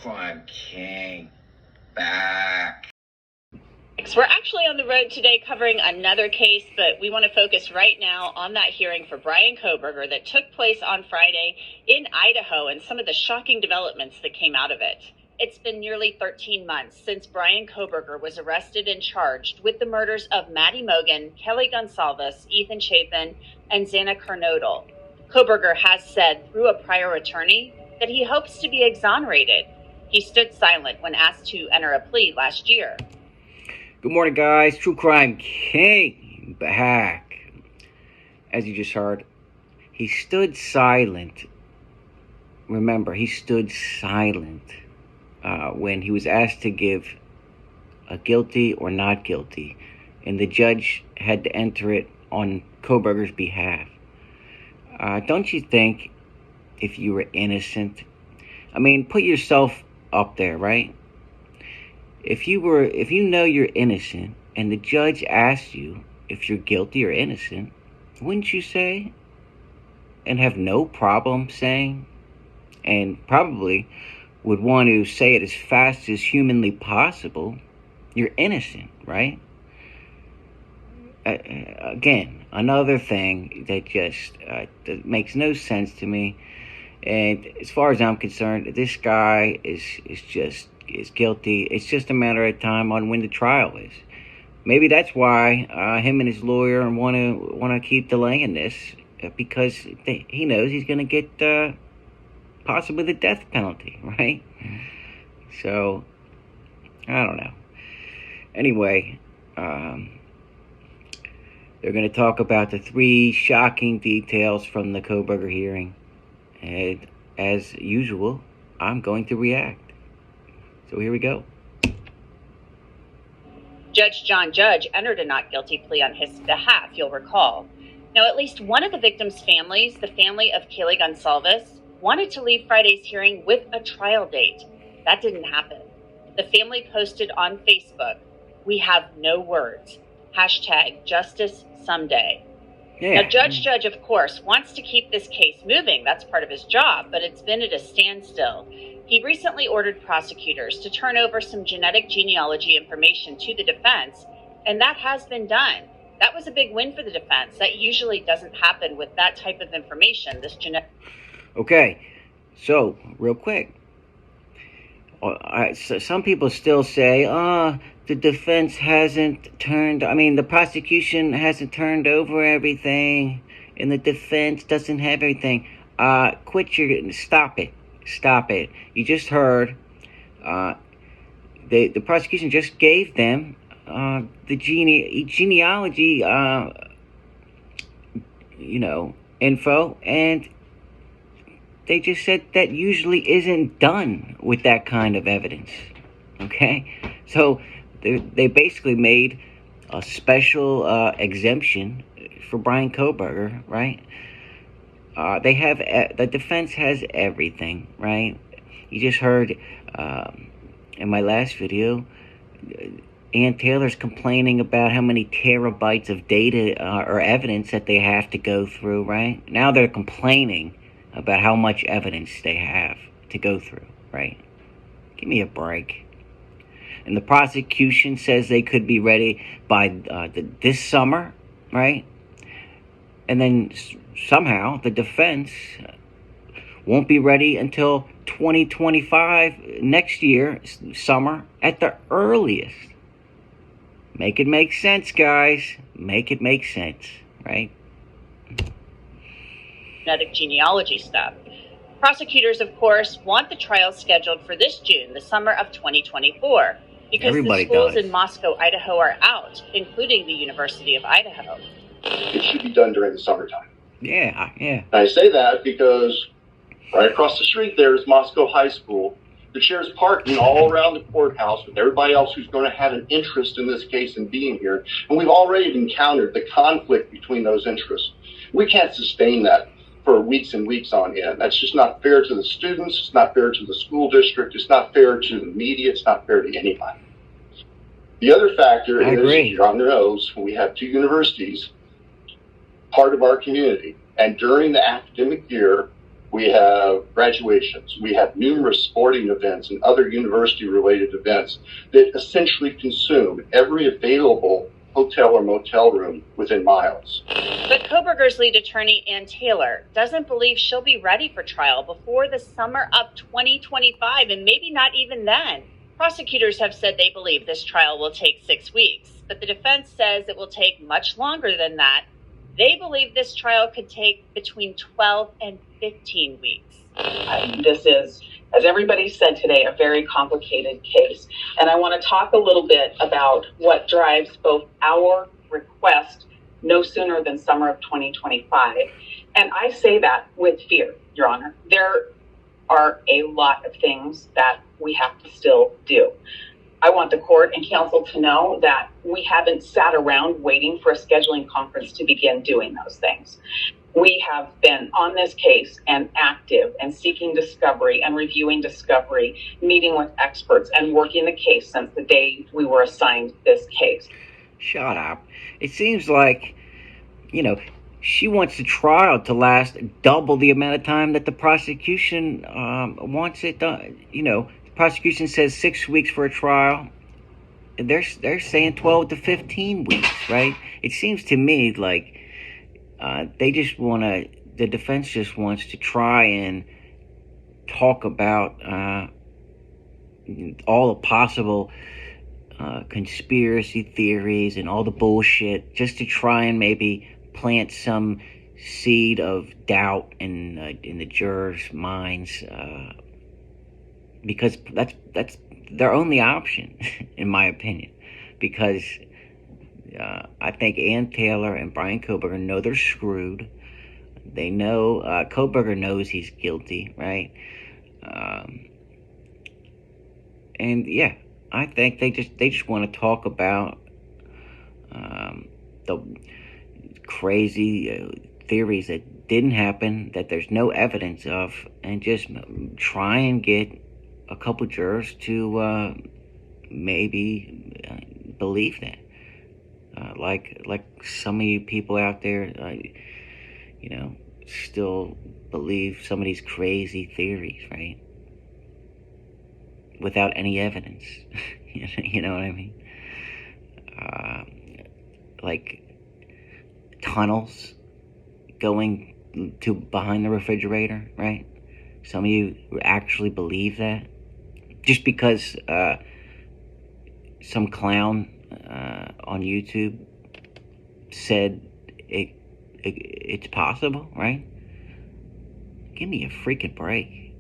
Crime King back. We're actually on the road today covering another case, but we want to focus right now on that hearing for Brian Kohberger that took place on Friday in Idaho and some of the shocking developments that came out of it. It's been nearly 13 months since Brian Kohberger was arrested and charged with the murders of Maddie Mogen, Kelly Gonsalves, Ethan Chapin, and Xana Kernodle. Kohberger has said through a prior attorney that he hopes to be exonerated. He stood silent when asked to enter a plea last year. Good morning, guys. True Crime King back. As you just heard, he stood silent. Remember, he stood silent when he was asked to give a guilty or not guilty, and the judge had to enter it on Kohberger's behalf. Don't you think if you were innocent, I mean, put yourself up there, right? If you know you're innocent and the judge asks you if you're guilty or innocent, wouldn't you say, and have no problem saying, and probably would want to say it as fast as humanly possible, you're innocent, right? Again, another thing that just that makes no sense to me. And as far as I'm concerned, this guy is guilty. It's just a matter of time on when the trial is. Maybe that's why him and his lawyer want to keep delaying this, because he knows he's going to get possibly the death penalty, right? So I don't know. Anyway, they're going to talk about the 3 shocking details from the Kohberger hearing. And as usual, I'm going to react. So here we go. Judge John Judge entered a not guilty plea on his behalf, you'll recall. Now, at least one of the victims' families, the family of Kelly Gonsalves, wanted to leave Friday's hearing with a trial date. That didn't happen. The family posted on Facebook, "We have no words. #justice someday." Yeah. Now, Judge Judge, of course, wants to keep this case moving. That's part of his job, but it's been at a standstill. He recently ordered prosecutors to turn over some genetic genealogy information to the defense, and that has been done. That was a big win for the defense. That usually doesn't happen with that type of information, this genetic... Okay, so, real quick. Some people still say, the defense the prosecution hasn't turned over everything, and the defense doesn't have everything. Stop it. You just heard, the prosecution just gave them the genealogy, info, and they just said that usually isn't done with that kind of evidence. Okay? So they basically made a special exemption for Brian Kohberger, right? They have the defense has everything, right? You just heard in my last video, Ann Taylor's complaining about how many terabytes of data or evidence that they have to go through, right? Now they're complaining about how much evidence they have to go through, right? Give me a break. And the prosecution says they could be ready by this summer, right? And then somehow the defense won't be ready until 2025, next year, summer, at the earliest. Make it make sense, guys. Make it make sense, right? Genetic genealogy stuff. Prosecutors, of course, want the trial scheduled for this June, the summer of 2024, because Everybody the schools does. in Moscow, Idaho are out, including the University of Idaho. It should be done during the summertime. Yeah. And I say that because right across the street there is Moscow High School that shares parking all around the courthouse with everybody else who's going to have an interest in this case and being here. And we've already encountered the conflict between those interests. We can't sustain that for weeks and weeks on end. That's just not fair to the students. It's not fair to the school district. It's not fair to the media. It's not fair to anybody. The other factor is, as John knows, we have 2 universities, part of our community. And during the academic year, we have graduations, we have numerous sporting events and other university-related events that essentially consume every available hotel or motel room within miles. But Kohberger's lead attorney, Ann Taylor, doesn't believe she'll be ready for trial before the summer of 2025, and maybe not even then. Prosecutors have said they believe this trial will take 6 weeks, but the defense says it will take much longer than that. They believe this trial could take between 12 and 15 weeks. This is, as everybody said today, a very complicated case. And I want to talk a little bit about what drives both our request no sooner than summer of 2025. And I say that with fear, Your Honor. There are a lot of things that we have to still do. I want the court and counsel to know that we haven't sat around waiting for a scheduling conference to begin doing those things. We have been on this case and active and seeking discovery and reviewing discovery, meeting with experts and working the case since the day we were assigned this case. Shut up. It seems like, she wants the trial to last double the amount of time that the prosecution wants it done. The prosecution says 6 weeks for a trial. They're saying 12 to 15 weeks, right? It seems to me like the defense just wants to try and talk about all the possible conspiracy theories and all the bullshit, just to try and maybe plant some seed of doubt in the jurors' minds, because that's their only option, in my opinion. Because I think Ann Taylor and Brian Kohberger know they're screwed. They know Kohberger knows he's guilty, right? And yeah, I think they just want to talk about the crazy theories that didn't happen, that there's no evidence of, and just try and get a couple jurors to maybe believe that. Like some of you people out there, still believe some of these crazy theories, right? Without any evidence. You know what I mean? Like tunnels going to behind the refrigerator, right? Some of you actually believe that just because some clown on YouTube said it's possible, right? Give me a freaking break,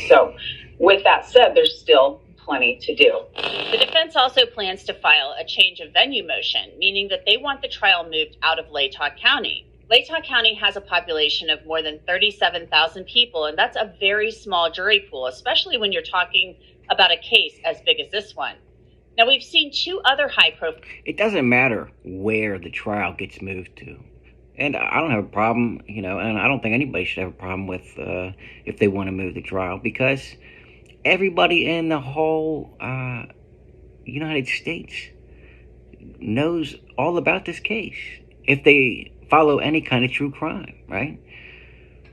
So, with that said, there's still plenty to do. The defense also plans to file a change of venue motion, meaning that they want the trial moved out of Latah County. Latah County has a population of more than 37,000 people, and that's a very small jury pool, especially when you're talking about a case as big as this one. Now, we've seen 2 other high-profile... It doesn't matter where the trial gets moved to. And I don't have a problem, and I don't think anybody should have a problem with if they want to move the trial, because everybody in the whole United States knows all about this case if they follow any kind of true crime, right?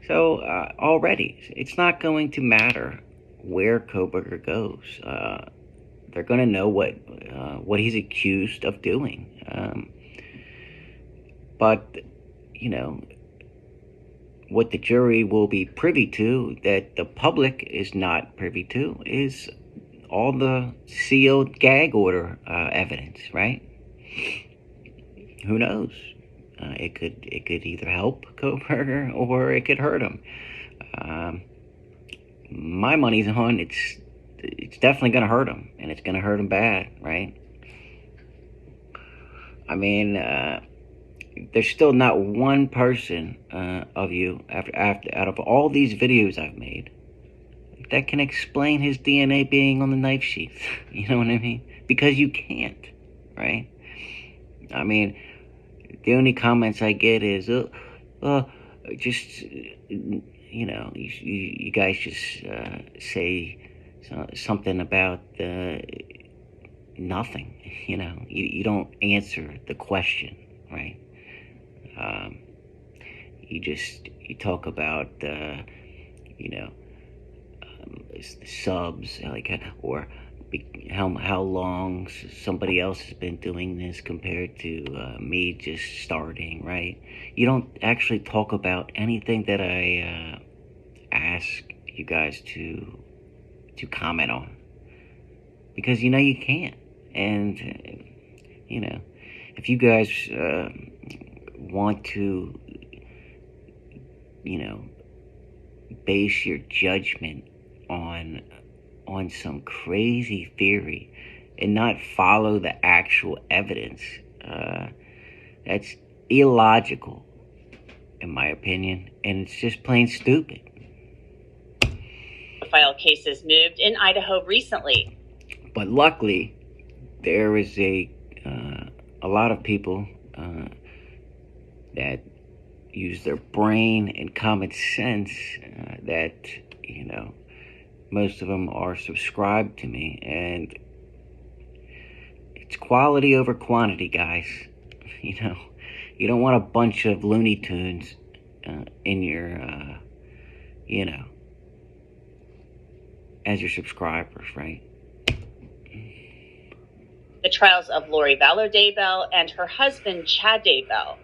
So already, it's not going to matter where Kohberger goes. They're going to know what he's accused of doing. But what the jury will be privy to, that the public is not privy to, is all the sealed gag order evidence, right? Who knows? It could either help Kohberger or it could hurt him. My money's on it's definitely going to hurt him, and it's going to hurt him bad, right? I mean, there's still not one person of you out of all these videos I've made that can explain his DNA being on the knife sheath. You know what I mean? Because you can't, right? I mean, the only comments I get is, just, you guys just say something about nothing. You don't answer the question, right? you talk about subs, like, or how long somebody else has been doing this compared to me just starting, right? You don't actually talk about anything that I ask you guys to comment on, because you can't. And if you guys want to base your judgment on some crazy theory and not follow the actual evidence, that's illogical, in my opinion, and it's just plain stupid. File cases moved in Idaho recently. But luckily, there is a lot of people that use their brain and common sense that, most of them are subscribed to me, and it's quality over quantity, guys. You don't want a bunch of Looney Tunes in your, as your subscribers, right? The trials of Lori Vallow Daybell and her husband, Chad Daybell.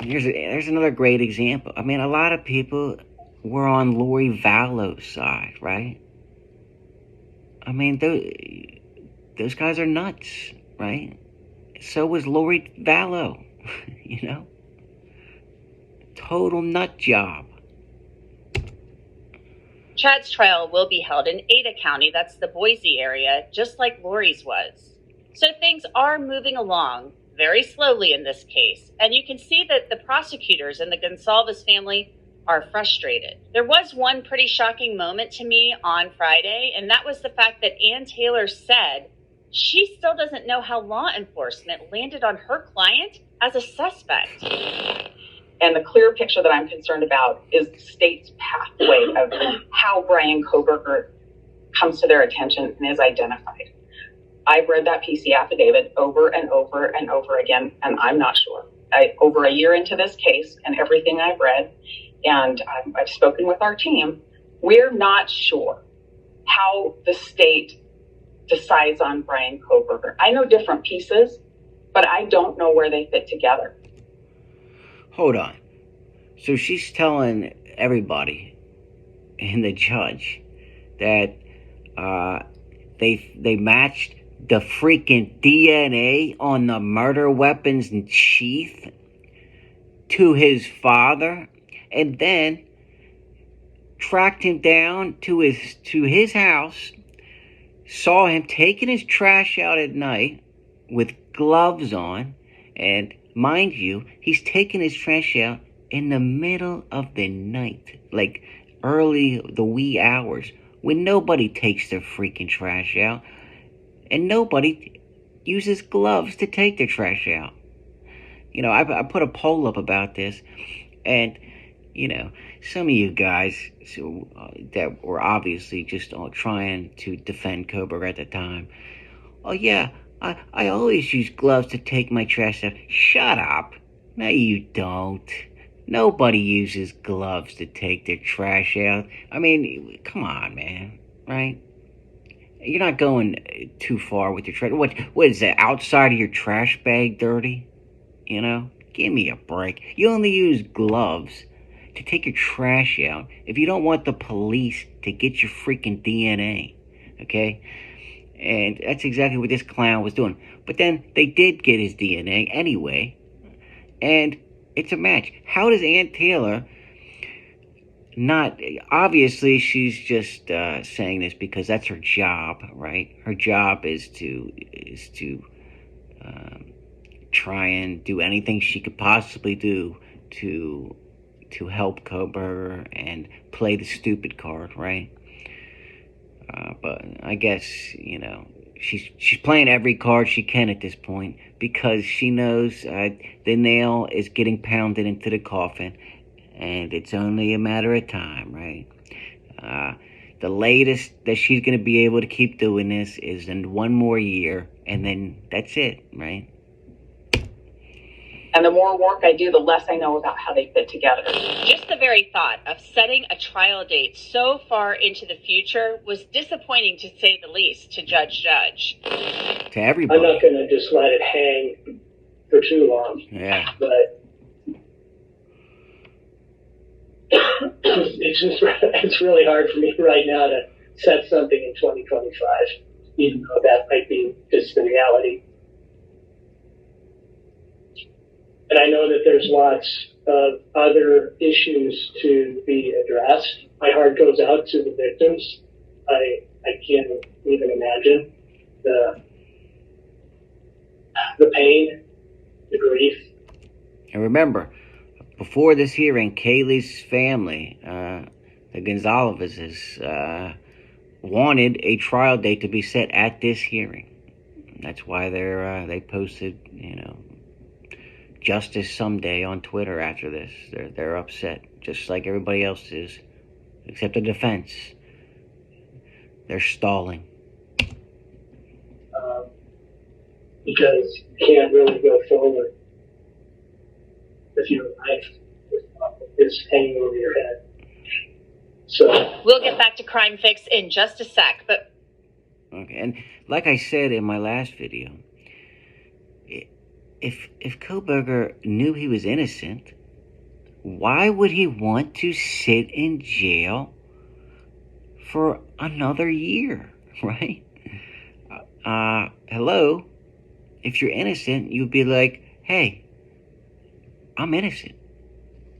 There's another great example. I mean, a lot of people were on Lori Vallow's side, right? I mean, those guys are nuts, right? So was Lori Vallow, Total nut job. Chad's trial will be held in Ada County, that's the Boise area, just like Lori's was. So things are moving along very slowly in this case, and you can see that the prosecutors and the Gonsalves family are frustrated. There was one pretty shocking moment to me on Friday, and that was the fact that Ann Taylor said she still doesn't know how law enforcement landed on her client as a suspect. And the clear picture that I'm concerned about is the state's pathway of how Brian Kohberger comes to their attention and is identified. I've read that PC affidavit over and over and over again, and I'm not sure. Over a year into this case and everything I've read, and I've spoken with our team, we're not sure how the state decides on Brian Kohberger. I know different pieces, but I don't know where they fit together. Hold on. So she's telling everybody and the judge that they matched the freaking DNA on the murder weapons and sheath to his father, and then tracked him down to his house, saw him taking his trash out at night with gloves on, and mind you, he's taking his trash out in the middle of the night, like early, the wee hours, when nobody takes their freaking trash out, and nobody uses gloves to take their trash out. I put a poll up about this, and, some of you guys that were obviously just trying to defend Kohberger at the time, oh yeah, I always use gloves to take my trash out. Shut up. No, you don't. Nobody uses gloves to take their trash out. I mean, come on, man, right? You're not going too far with your trash. What is that, outside of your trash bag dirty? Give me a break. You only use gloves to take your trash out if you don't want the police to get your freaking DNA, okay? And that's exactly what this clown was doing. But then they did get his DNA anyway, and it's a match. How does Ann Taylor not... Obviously, she's just saying this because that's her job, right? Her job is to try and do anything she could possibly do to help Kohberger and play the stupid card, right? But I guess, she's playing every card she can at this point, because she knows the nail is getting pounded into the coffin, and it's only a matter of time, right? The latest that she's going to be able to keep doing this is in one more year, and then that's it, right? And the more work I do, the less I know about how they fit together. Just the very thought of setting a trial date so far into the future was disappointing, to say the least, to Judge. To everybody. I'm not going to just let it hang for too long. Yeah. But it's really hard for me right now to set something in 2025, even though that might be just the reality. And I know that there's lots of other issues to be addressed. My heart goes out to the victims. I can't even imagine the pain, the grief. And remember, before this hearing, Kaylee's family, the Gonzalez's, wanted a trial date to be set at this hearing. That's why they posted, justice someday on Twitter after this. They're upset, just like everybody else is, except the defense. They're stalling. Because you can't really go forward with your life is hanging over your head. So We'll get back to Crime Fix in just a sec, but Okay, and like I said in my last video, if Kohberger knew he was innocent, why would he want to sit in jail for another year, right? Hello? If you're innocent, you'd be like, hey, I'm innocent.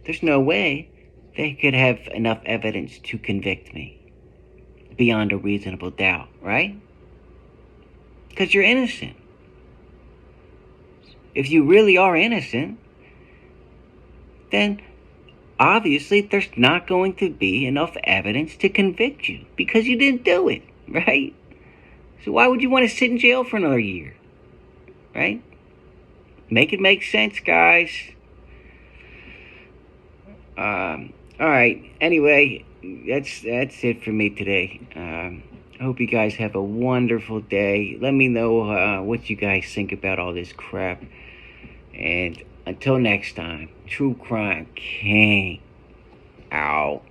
There's no way they could have enough evidence to convict me beyond a reasonable doubt, right? Because you're innocent. If you really are innocent, then obviously there's not going to be enough evidence to convict you because you didn't do it, right? So why would you want to sit in jail for another year, right? Make it make sense, guys. All right. Anyway, that's it for me today. I hope you guys have a wonderful day. Let me know what you guys think about all this crap. And until next time, True Crime King out.